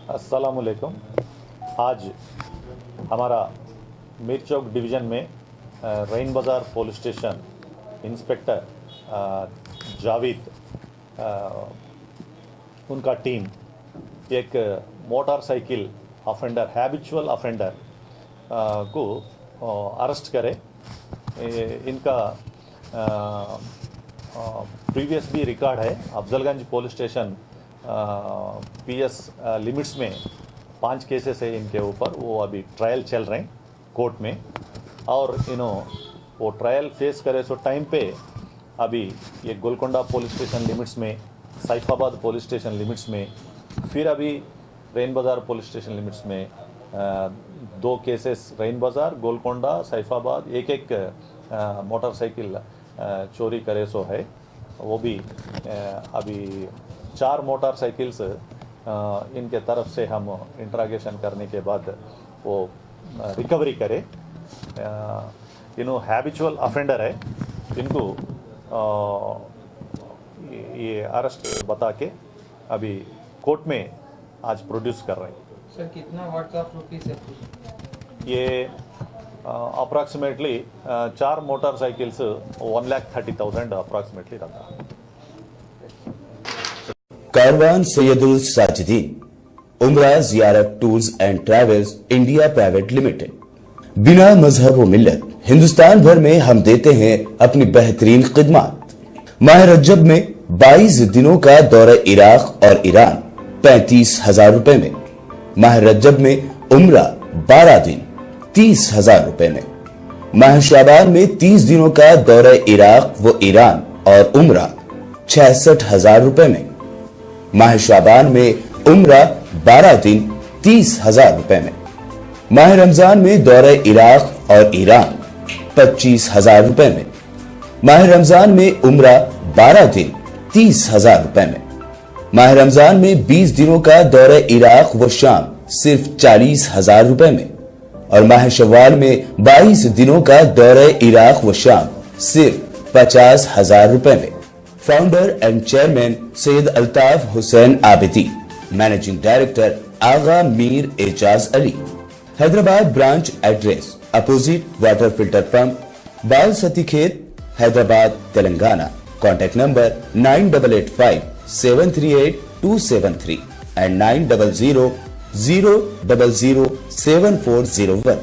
अस्सलामुअलैकुम। आज हमारा मीर चौक डिवीज़न में रैन बाज़ार पुलिस स्टेशन इंस्पेक्टर जावेद उनका टीम एक मोटरसाइकिल ऑफेंडर हैबिचुअल ऑफेंडर को अरेस्ट करे। इनका प्रीवियस भी रिकॉर्ड है। Afzalgunj police station PS limits में 5 केसेस है इनके ऊपर। वो अभी ट्रायल चल रहे हैं कोर्ट में, और वो ट्रायल फेस करे सो टाइम पे अभी ये गोलकोंडा पुलिस स्टेशन लिमिट्स में, सैफाबाद पुलिस स्टेशन लिमिट्स में, फिर अभी रैन बाज़ार पुलिस स्टेशन लिमिट्स में 2 केसेस रैन बाज़ार, गोलकोंडा, सैफाबाद एक मोटरसाइकिल चोरी करे सो है। वो भी अभी 4 मोटरसाइकिल्स इनके तरफ से हम इंट्रागेशन करने के बाद वो रिकवरी करे। हैबिचुअल ऑफेंडर है, इनको ये अरेस्ट बता के अभी कोर्ट में आज प्रोड्यूस कर रहे हैं। सर कितना व्हाट्सएप रुपीस है? ये अप्रॉक्सीमेटली 4 मोटरसाइकिल्स 1,30,000 अप्रॉक्सीमेटली रखा। कारवान सैयदुल साजिदीन उम्रा जियारत tours and travels India private limited. बिना मजहब व मिल्लत हिंदुस्तान भर में हम देते हैं अपनी बेहतरीन खिदमत। माह रजब में 22 दिनों का दौरा इराक और ईरान 35,000 रुपए में। माह रजब में उम्रा 12 दिन 30,000 रुपए में। माह शाबान में 30 दिनों का दौरा इराक व ईरान और उम्रा 66,000 रुपए में। माह शाबान में उम्रा 12 दिन 30,000 रुपए में। माह रमजान में दौरे इराक और ईरान 25,000 रुपए में। माह रमजान में उम्रा 12 दिन 30,000 रुपए में। माह रमजान में 20 दिनों का दौरे इराक व शाम सिर्फ 40,000 रुपए में। और माह शव्वाल में 22 दिनों का दौरे इराक व शाम सिर्फ 50,000 रुपए में। Founder and chairman Syed Altaf Hussain Abidi, managing director Agha Mir Ejaz Ali. Hyderabad branch address opposite water filter pump, Balsetty Khet, Hyderabad, Telangana. Contact number 9885738273 and 9000007401।